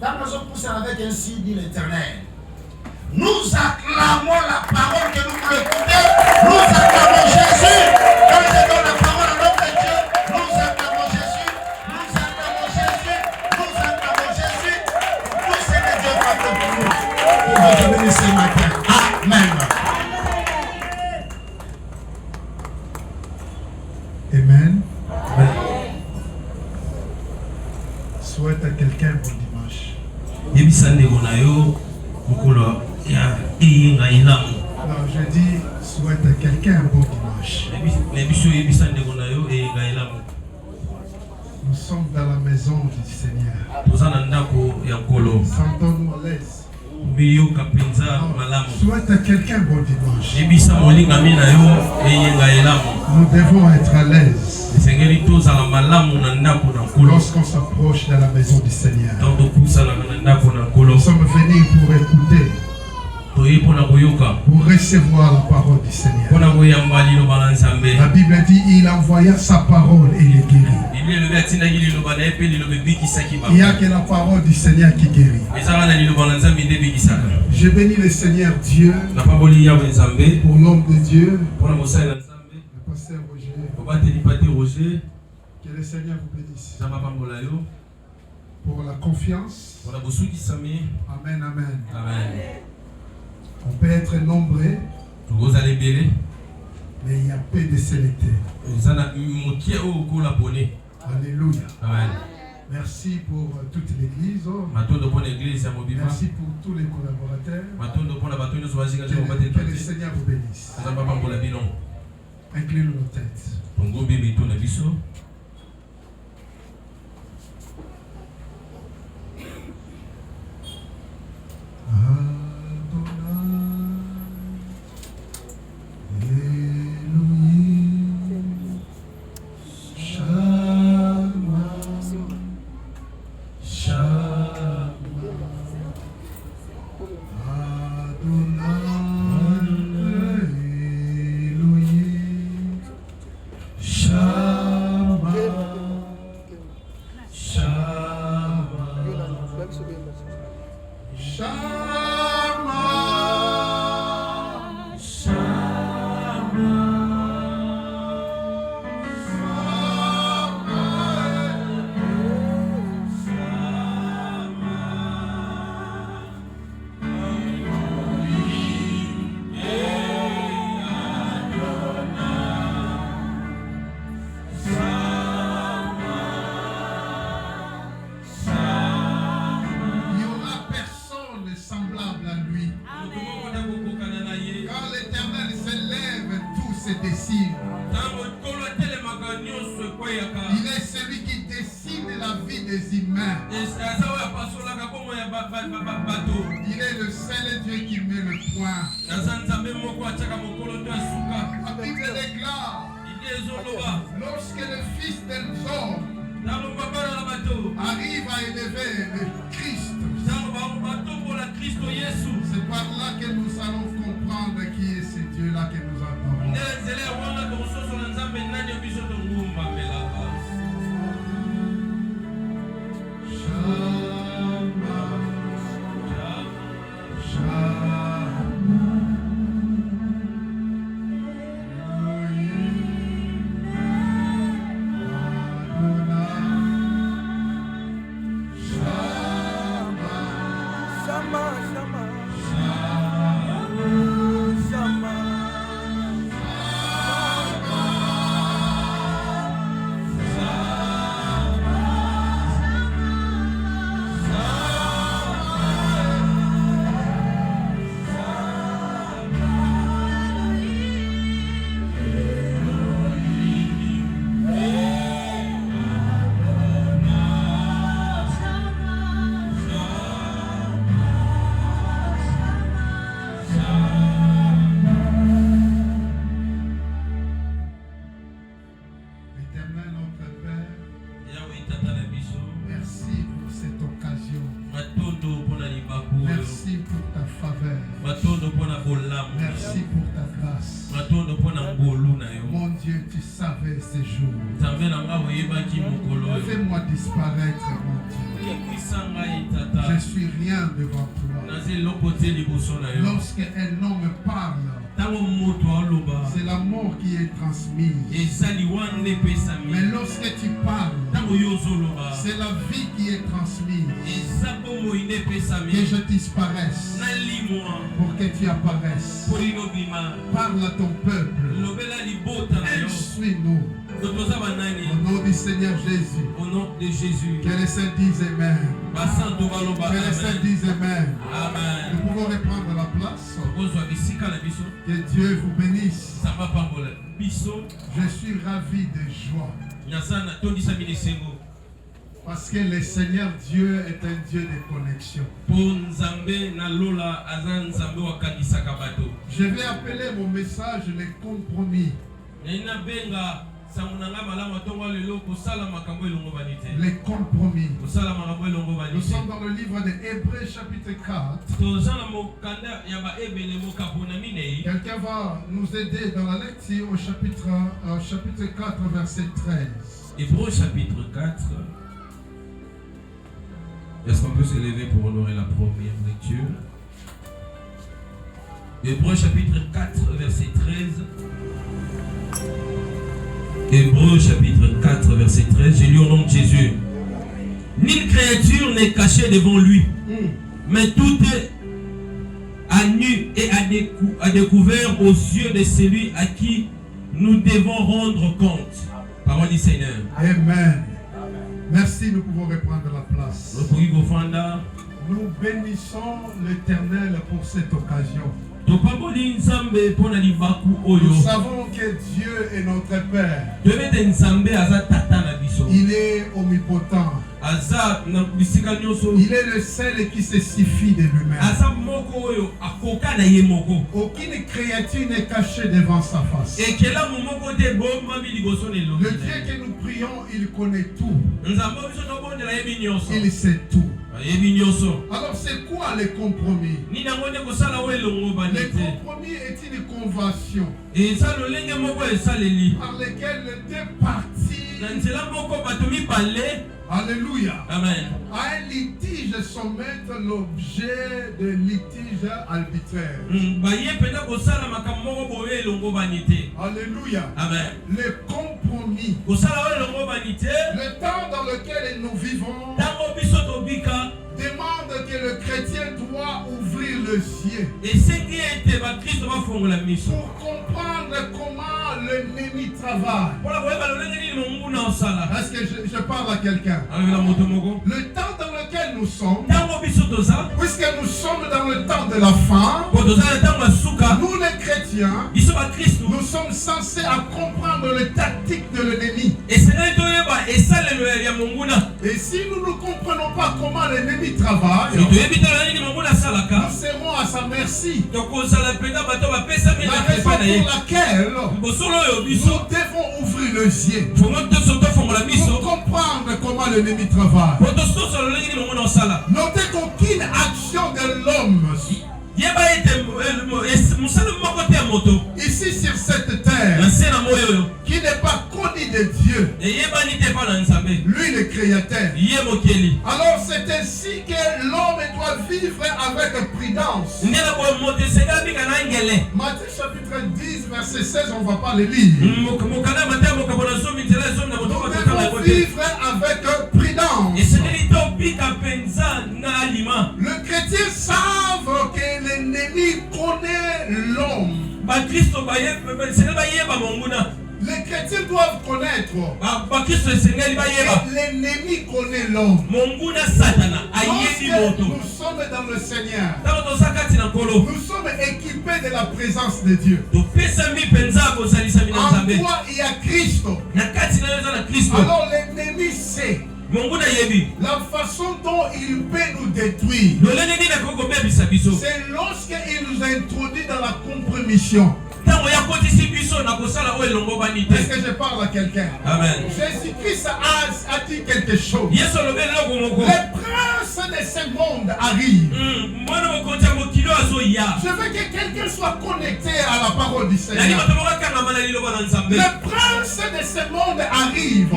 avec un signe dit l'Éternel. Nous acclamons la parole que nous voulons écouter. Nous acclamons Jésus. Quand je donne la parole à l'homme de Dieu, nous acclamons Jésus. Nous acclamons Jésus. Nous acclamons Jésus. Tout ce que Dieu va faire pour nous. Pour votre béni ce matin. Amen. Amen. Souhaite à quelqu'un bon dimanche. Alors je dis souhaite à quelqu'un un bon dimanche. Nous sommes dans la maison du Seigneur. Sentons-nous à l'aise. Souhaite à quelqu'un un bon dimanche. Nous devons être à l'aise lorsqu'on s'approche de la maison du Seigneur. Nous sommes venus pour écouter, pour recevoir la parole du Seigneur. La Bible dit il envoya sa parole et les guérit. Il n'y a que la parole du Seigneur qui guérit. Je bénis le Seigneur Dieu pour l'homme de Dieu, le pasteur Roger. Que le Seigneur vous bénisse. Pour la confiance. Amen, amen. On peut être nombreux, mais il y a peu de sélectés. Alléluia. Amen. Merci pour toute l'église. Merci pour tous les collaborateurs. Que le Seigneur vous bénisse. Inclinons nos têtes. Il est celui qui décide la vie des humains. Il est le seul Dieu qui met le point. La Bible déclare, lorsque le Fils de l'homme arrive à élever le Christ, c'est par là que nous allons comprendre qui est ce Dieu-là que nous adorons. Mon Dieu, tu savais savais ces jours. Fais-moi disparaître, mon Dieu. Je suis rien devant toi. Lorsqu'un homme parle, c'est la mort qui est transmise. Mais lorsque tu parles, c'est la vie qui est transmise. Que je disparaisse pour que tu apparaisses. Parle à ton peuple. Instruis-nous. Au nom du Seigneur Jésus. Au nom de Jésus. Que les saints disent Amen. Que les saints disent Amen. Amen. Nous pouvons reprendre la place. Que Dieu vous bénisse. Je suis ravi de joie. Parce que le Seigneur Dieu est un Dieu de connexion. Je vais appeler mon message le compromis. Les compromis. Nous sommes dans le livre de Hébreux chapitre 4. Quelqu'un va nous aider dans la lecture au chapitre 4 verset 13. Hébreux chapitre 4. Est-ce qu'on peut se lever pour honorer la première lecture? Hébreux chapitre 4 verset 13. Hébreux chapitre 4 verset 13, j'ai lu au nom de Jésus. Nulle créature n'est cachée devant lui, mais tout est à nu et à découvert aux yeux de celui à qui nous devons rendre compte. Parole du Seigneur. Amen. Merci, nous pouvons reprendre la place. Nous bénissons l'Éternel pour cette occasion. Nous savons que Dieu est notre Père. Il est omnipotent. Il est le seul qui se suffit de lui-même. Aucune créature n'est cachée devant sa face. Le Dieu que nous prions, il connaît tout. Il sait tout. Alors c'est quoi le compromis? Le compromis est une convention par laquelle les deux parties, alléluia, amen, à un litige soumettent l'objet de litige arbitraire. Alléluia, amen. Le compromis, le temps dans lequel nous vivons, demande que le chrétien doit ouvrir les yeux pour comprendre comment l'ennemi travaille. Est-ce que je parle à quelqu'un? Le temps dans lequel nous sommes, puisque nous sommes dans le temps de la fin, nous les chrétiens, nous sommes censés à comprendre les tactiques de l'ennemi. Et si nous ne comprenons pas comment l'ennemi travaille, nous serons à sa merci. La raison pour laquelle nous devons ouvrir les yeux pour comprendre comment l'ennemi travaille. Notez qu'aucune action de l'homme ici sur cette terre qui n'est pas connu de Dieu, lui le créateur. Alors c'est ainsi que l'homme doit vivre avec prudence. Matthieu chapitre 10 verset 16, on ne va pas le lire. Nous devons vivre avec prudence. Le chrétien savent que l'ennemi connaît l'homme. Les chrétiens doivent connaître que l'ennemi connaît l'homme. Lorsque nous sommes dans le Seigneur, nous sommes équipés de la présence de Dieu. En toi, il y a Christ. Alors l'ennemi sait la façon dont il peut nous détruire. C'est lorsqu'il nous a introduit dans la compromission. Est-ce que je parle à quelqu'un? Jésus-Christ a dit quelque chose. Le prince de ce ce monde arrive. Je veux que quelqu'un soit connecté à la parole du Seigneur. Le prince de ce monde arrive. Et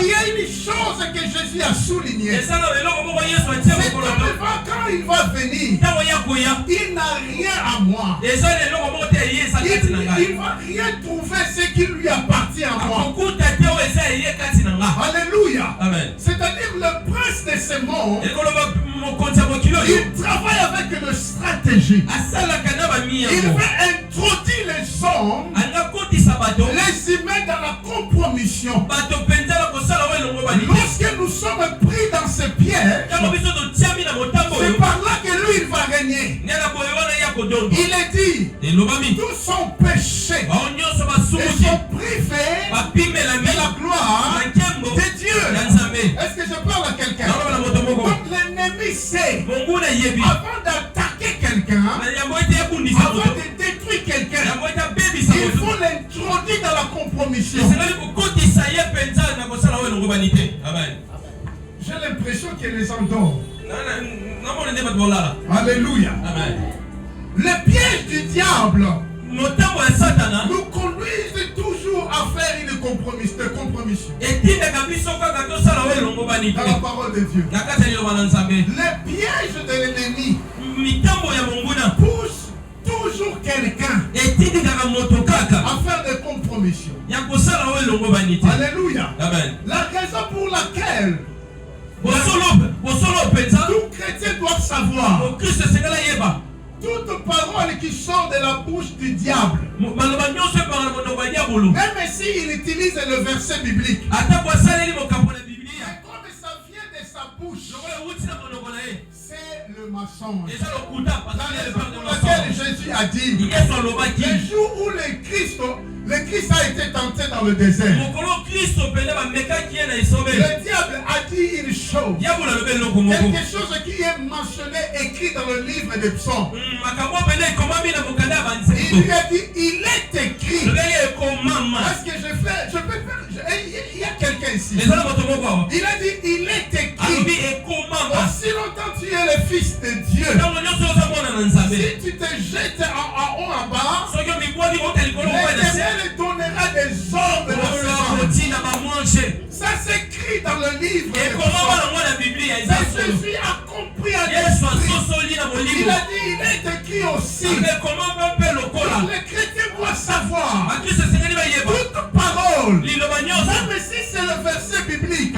il y a une chose que Jésus a soulignée. C'est quand il va venir, il n'a rien à moi. Il ne va rien trouver ce qui lui appartient à moi. Alléluia. C'est-à-dire le prince de ce monde, il travaille avec une stratégie. Il veut introduire les hommes, les y mettre dans la compromission. Lorsque nous sommes pris dans ce piège, c'est par là que lui il va régner. Il est dit, tous sont péchés et sont privés de la gloire de Dieu. Est-ce que je parle à quelqu'un? Donc l'ennemi sait, avant d'attaquer quelqu'un, avant de détruire quelqu'un, il faut l'introduire dans la compromission. J'ai l'impression qu'il les endort. Alléluia. Le piège du diable nous conduisent toujours à faire une compromission. Dans la parole de Dieu. Le piège de l'ennemi pousse toujours quelqu'un à faire des compromissions. Alléluia. La raison pour laquelle tout chrétien doit savoir toute parole qui sort de la bouche du diable, même s'il utilise le verset biblique, comme ça vient de sa bouche, c'est le mensonge. La raison pour laquelle Jésus a dit, le jour où le Christ a été tenté dans le désert, le diable a dit une chose, quelque chose qui est mentionné, écrit dans le livre des psaumes. Il lui a dit, il est écrit. Est-ce que je peux faire, il y a quelqu'un ici. Il a dit, il est écrit. Aussi longtemps tu es le fils de Dieu, si tu te jettes en haut en bas, l'Éternel donnera des ordres de ça s'écrit dans le livre. Ça Jésus a compris à l'esprit. Il a dit, il est écrit aussi. Le chrétien doit savoir toute parole, même si c'est le verset biblique,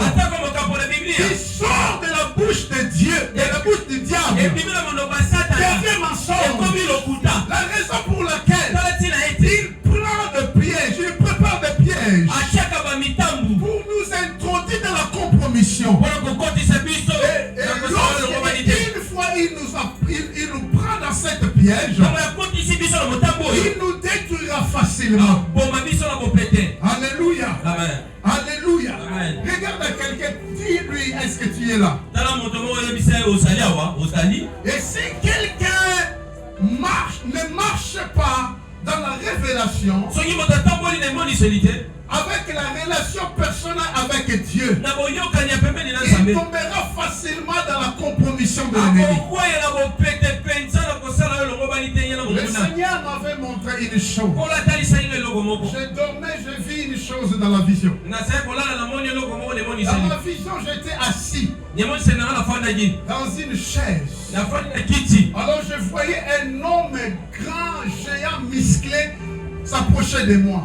qui sort de la bouche de Dieu et de la bouche du diable, devient mensonge. La raison pour laquelle il prend des pièges, il prépare des pièges pour nous introduire dans la compromission. Et une fois il nous prend dans cette piège, il nous détruira facilement. Alléluia. Amen. Alléluia. Amen. Regarde à quelqu'un, dis-lui, est-ce que tu es là? Et si quelqu'un ne marche pas dans la révélation, avec la relation personnelle avec Dieu, il tombera facilement dans la compromission de l'ennemi. Le Seigneur m'avait montré une chose. Je dormais, je vis une chose dans la vision. Dans ma vision, j'étais assis dans une chaise. Alors je voyais un homme grand, géant, musclé s'approcher de moi.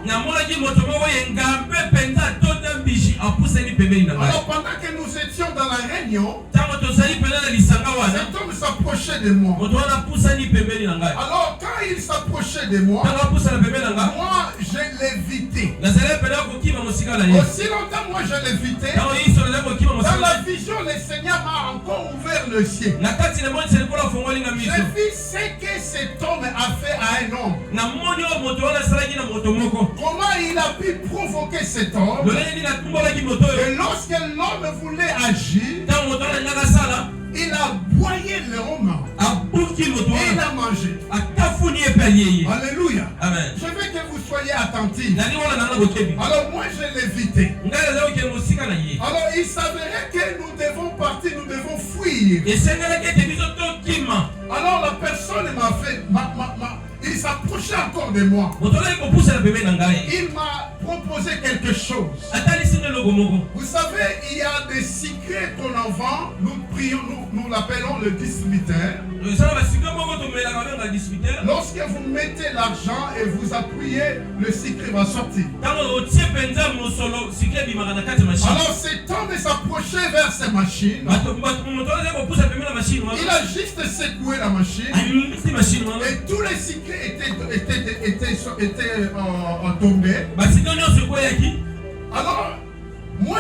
Alors pendant que nous étions dans la réunion, cet homme s'approchait de moi. Alors quand il s'approchait de moi, moi je l'évitais. Aussi longtemps moi je l'évitais. Dans la vision, le Seigneur m'a encore ouvert le ciel. J'ai vu ce que cet homme a fait à un homme. Comment il a pu provoquer cet homme? Et lorsque l'homme voulait agir, il a boyé l'homme et il a mangé. Alléluia. Amen. Je veux que vous soyez attentifs. Alors moi je l'évitais. Alors il s'avérait que nous devons partir, nous devons fuir s'offrir. Alors la personne m'a fait, il s'approchait encore de moi. Il m'a proposé quelque chose. Vous savez, il y a des secrets qu'on en vend. Nous l'appelons le distributeur. Lorsque vous mettez l'argent et vous appuyez, le secret va sortir. Alors c'est temps de s'approcher vers ces machines. Il a juste secoué la machine. Et tous les secrets étaient tombés. Alors, moi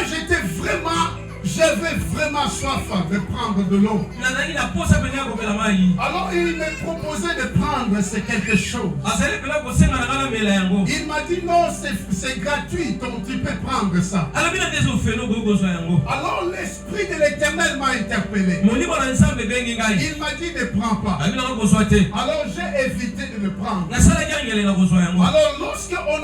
j'avais vraiment soif de prendre de l'eau. Alors il m'a proposé de prendre quelque chose. Il m'a dit non, c'est gratuit, donc tu peux prendre ça. Alors l'Esprit de l'Éternel m'a interpellé. Il m'a dit ne prends pas. Alors j'ai évité de le prendre. Alors lorsqu'on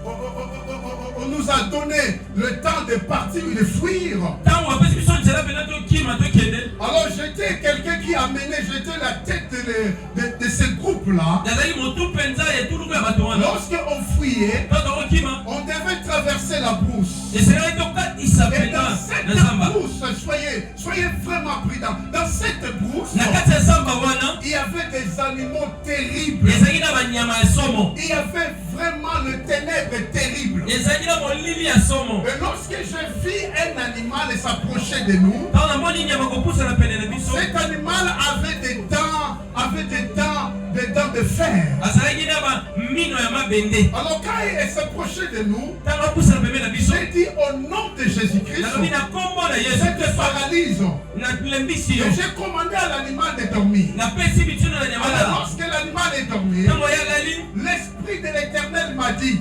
on nous a donné le temps de partir et de fuir. Alors j'étais quelqu'un qui a mené, j'étais la tête de ce groupe-là. Lorsqu'on fuyait, on devait traverser la brousse. Et dans cette brousse, soyez vraiment prudents. Dans cette brousse, il y avait des animaux terribles. Il y avait vraiment le ténèbre terrible. Et lorsque je vis un animal s'approcher de nous, cet animal avait des dents de fer. Alors quand il s'approchait de nous, j'ai dit au nom de Jésus-Christ, je te paralyse. Et j'ai commandé à l'animal de dormir. Alors lorsque l'animal est dormi, l'Esprit de l'Éternel m'a dit,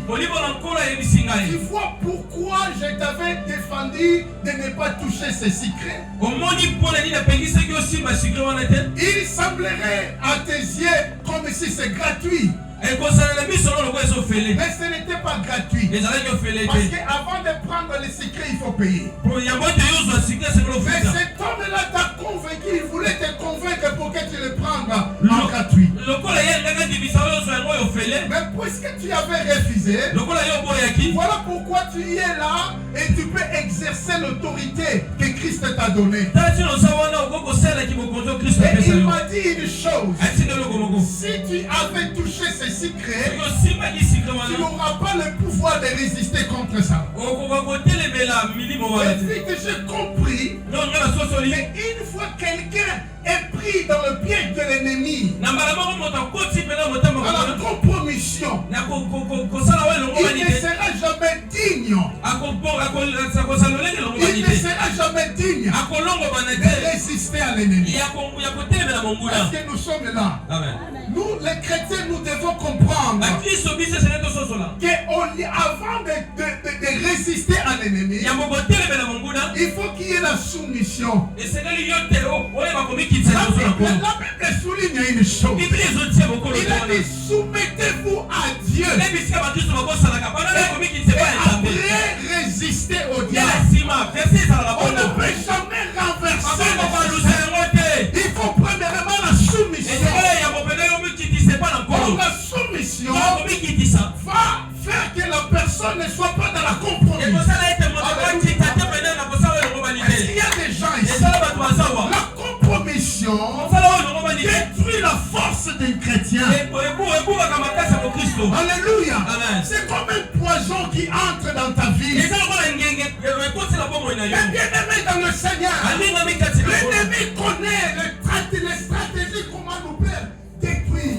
tu vois pourquoi je t'avais défendu de ne pas toucher ces secrets. Il semblerait à tes yeux comme si c'est gratuit. Mais ce n'était pas gratuit. Parce qu'avant de prendre les secrets, il faut payer. Mais cet homme-là t'a convaincu, il voulait te convaincre pour que tu le prennes en gratuit. Mais puisque tu avais refusé, voilà pourquoi tu y es là et tu peux exercer l'autorité que Christ t'a donnée. Et il m'a dit une chose. Si tu avais touché ces secrets, tu n'auras pas le pouvoir de résister contre ça. Et vite j'ai compris que une fois quelqu'un est pris dans le piège de l'ennemi, à la compromission, il ne sera jamais digne. Il ne sera jamais digne de résister à l'ennemi. Parce que nous sommes là. Nous, les chrétiens, nous devons comprendre qu'avant de résister à l'ennemi, il faut qu'il y ait la soumission. La Bible souligne une chose. Il a dit soumettez-vous à Dieu. Et après résister au diable. On ne peut jamais renverser. Il faut premièrement la soumission. La soumission va faire que la personne ne soit pas dans la compromission. Est-ce qu'il y a des gens ici? La compromission détruit la force d'un chrétien. Alléluia. C'est comme un poison qui entre dans ta vie. Mais bien aimé dans le Seigneur, l'ennemi connaît les stratégies comment nous faire détruire.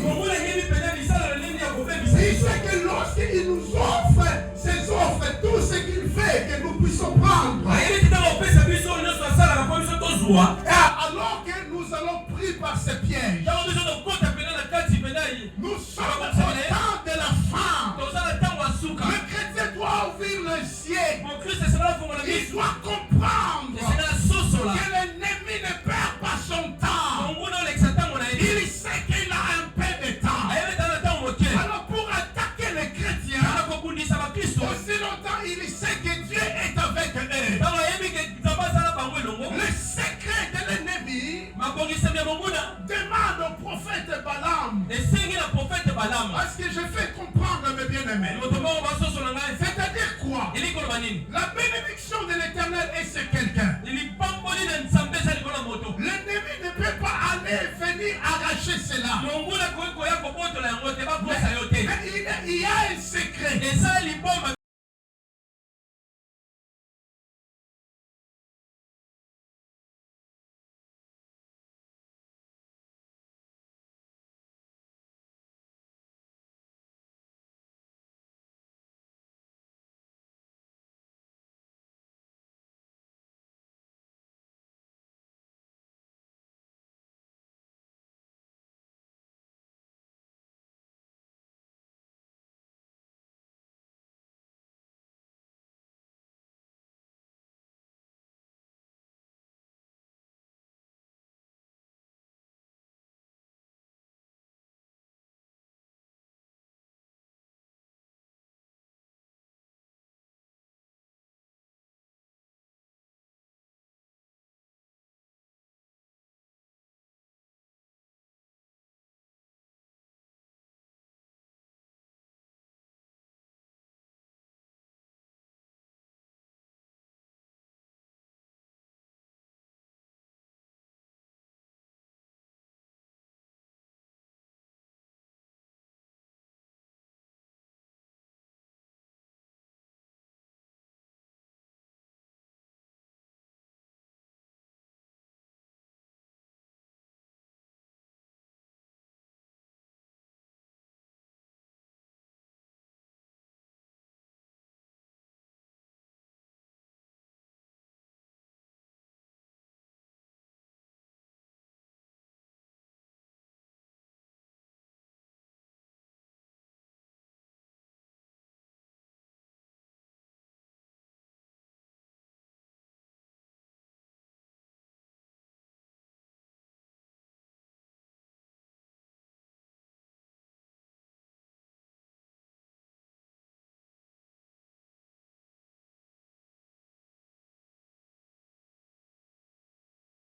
Il sait que lorsqu'il nous offre ses offres, tout ce qu'il fait, que nous puissions prendre. Alors que nous allons pris par ces pièges. Nous sommes au temps de la fin. Le chrétien doit ouvrir les yeux. Il doit comprendre que l'ennemi ne perd pas son temps. Il sait qu'il a un peu de temps. Alors pour attaquer les chrétiens, aussi longtemps il sait que Dieu est avec eux. Le Demande au prophète Balaam. Parce que je fais comprendre mes bien-aimés. C'est-à-dire quoi? La bénédiction de l'Éternel est sur quelqu'un. L'ennemi ne peut pas aller venir arracher cela. Mais il y a un secret.